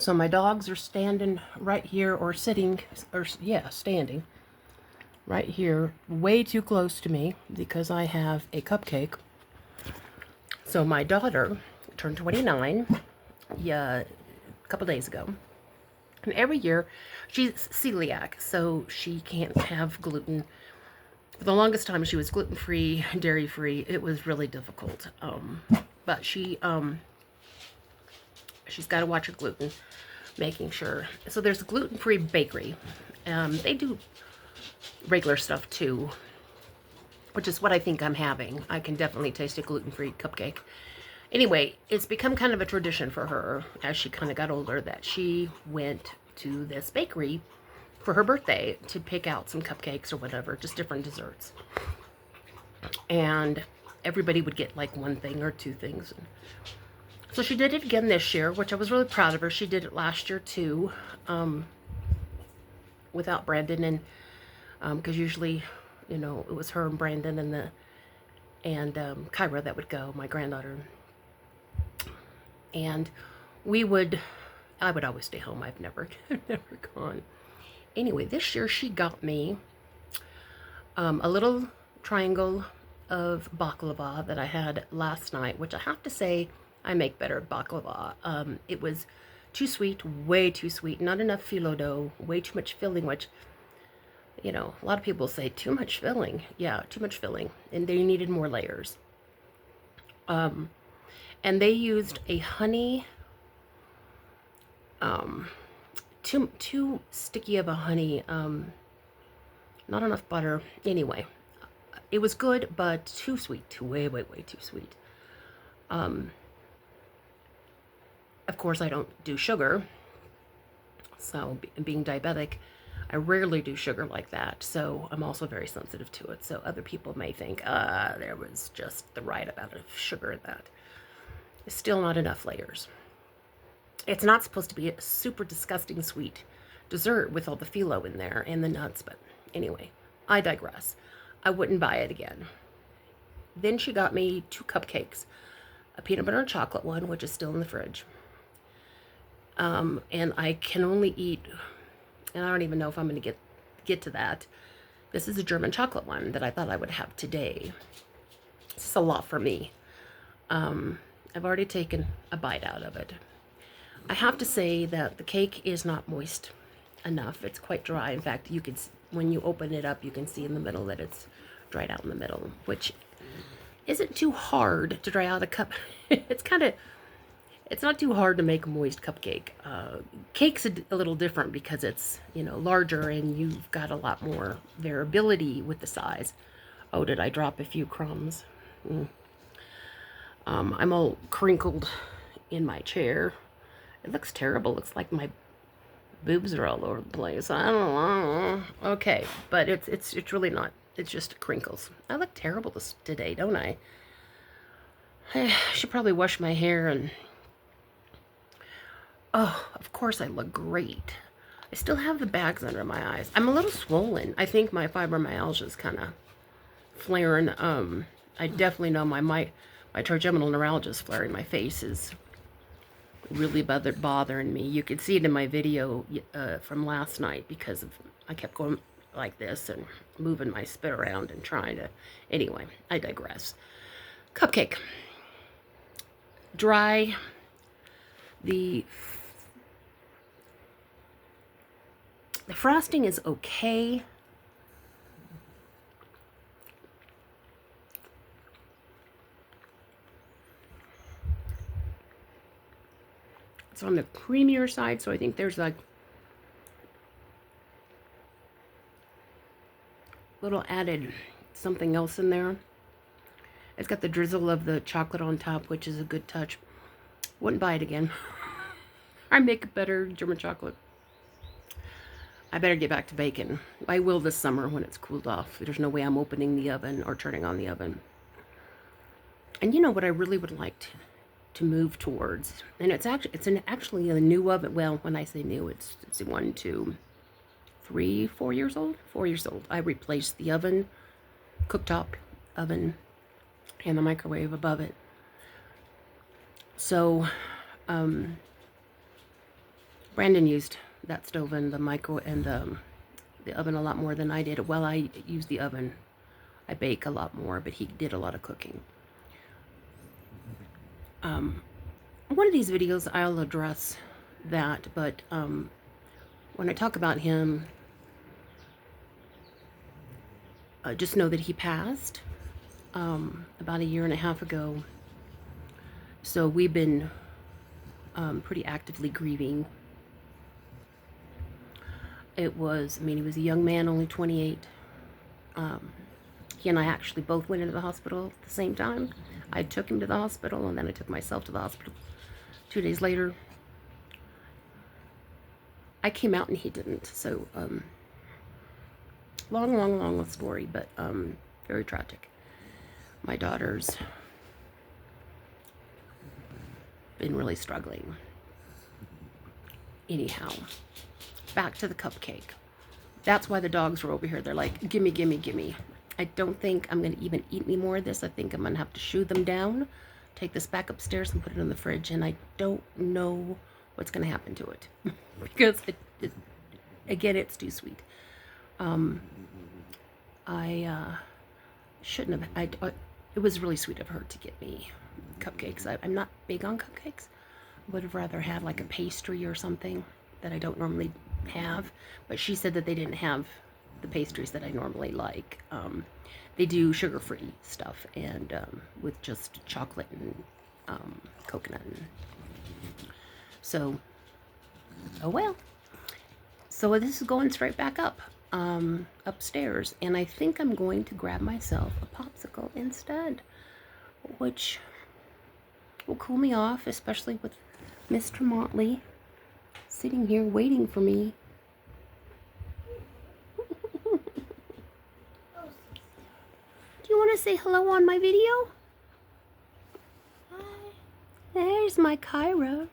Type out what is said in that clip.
So my dogs are standing right here, or sitting, or yeah, standing right here, way too close to me because I have a cupcake. So my daughter turned 29 a couple days ago. And every year, she's celiac, so she can't have gluten. For the longest time, she was gluten-free, dairy-free. It was really difficult. But she's got to watch her gluten, making sure. So there's a gluten-free bakery. They do regular stuff too, which is what I think I'm having. I can definitely taste a gluten-free cupcake. Anyway, it's become kind of a tradition for her as she kind of got older that she went to this bakery for her birthday to pick out some cupcakes or whatever, just different desserts. And everybody would get like one thing or two things. So she did it again this year, which I was really proud of her. She did it last year too, without Brandon, and because usually, you know, it was her and Brandon and Kyra that would go, my granddaughter. And I would always stay home. I've never gone. Anyway, this year she got me a little triangle of baklava that I had last night, which I have to say I make better baklava. It was too sweet, way too sweet, not enough phyllo dough, way too much filling, which, you know, a lot of people say too much filling. Yeah, too much filling, and they needed more layers. And they used a honey, too sticky of a honey, not enough butter. Anyway, it was good, but too sweet, way too sweet. Of course, I don't do sugar, so being diabetic, I rarely do sugar like that, so I'm also very sensitive to it. So other people may think, there was just the right amount of sugar in that. It's still not enough layers. It's not supposed to be a super disgusting sweet dessert with all the phyllo in there and the nuts, but anyway, I digress. I wouldn't buy it again. Then she got me 2 cupcakes, a peanut butter and chocolate one, which is still in the fridge. And I can only eat, and I don't even know if I'm going to get to that. This is a German chocolate one that I thought I would have today. This is a lot for me. I've already taken a bite out of it. I have to say that the cake is not moist enough. It's quite dry. In fact, you can, when you open it up, you can see in the middle that it's dried out in the middle, which isn't too hard to dry out a cup. It's not too hard to make a moist cupcake. Cake's a little different because it's, you know, larger and you've got a lot more variability with the size. Oh, did I drop a few crumbs? I'm all crinkled in my chair. It looks terrible. Looks like my boobs are all over the place. I don't know. Okay, but it's really not. It's just crinkles. I look terrible today, don't I? I should probably wash my hair and... Oh, of course I look great. I still have the bags under my eyes. I'm a little swollen. I think my fibromyalgia is kind of flaring. I definitely know my trigeminal neuralgia is flaring. My face is really bothering me. You could see it in my video from last night because I kept going like this and moving my spit around and trying to... Anyway, I digress. Cupcake. Dry. The frosting is okay. It's on the creamier side, so I think there's like little added something else in there. It's got the drizzle of the chocolate on top, which is a good touch. Wouldn't buy it again. I make a better German chocolate. I better get back to baking. I will this summer when it's cooled off. There's no way I'm opening the oven or turning on the oven. And you know what I really would like to move towards, and it's actually a new oven. Well, when I say new, it's 1, 2, 3, 4 years old. 4 years old. I replaced the oven, cooktop oven, and the microwave above it. So Brandon used that stove and the micro and the oven a lot more than I did. Well, I use the oven. I bake a lot more, but he did a lot of cooking. One of these videos I'll address that, but when I talk about him, just know that he passed about 1.5 years ago. So we've been pretty actively grieving. It was, I mean, he was a young man, only 28. He and I actually both went into the hospital at the same time. I took him to the hospital, and then I took myself to the hospital 2 days later. I came out and he didn't. So, long story, but very tragic. My daughter's been really struggling. Anyhow, back to the cupcake. That's why the dogs were over here. They're like, gimme, gimme, gimme. I don't think I'm going to even eat any more of this. I think I'm going to have to shoo them down, take this back upstairs and put it in the fridge. And I don't know what's going to happen to it. Because, again, it's too sweet. I shouldn't have. It was really sweet of her to get me cupcakes. I'm not big on cupcakes. I would have rather had like a pastry or something that I don't normally have. But she said that they didn't have the pastries that I normally like. They do sugar-free stuff and with just chocolate and coconut. So, oh well. So this is going straight back up, upstairs. And I think I'm going to grab myself a popsicle instead, which will cool me off, especially with Mr. Motley sitting here waiting for me. Do you want to say hello on my video? Hi. There's my Kyra.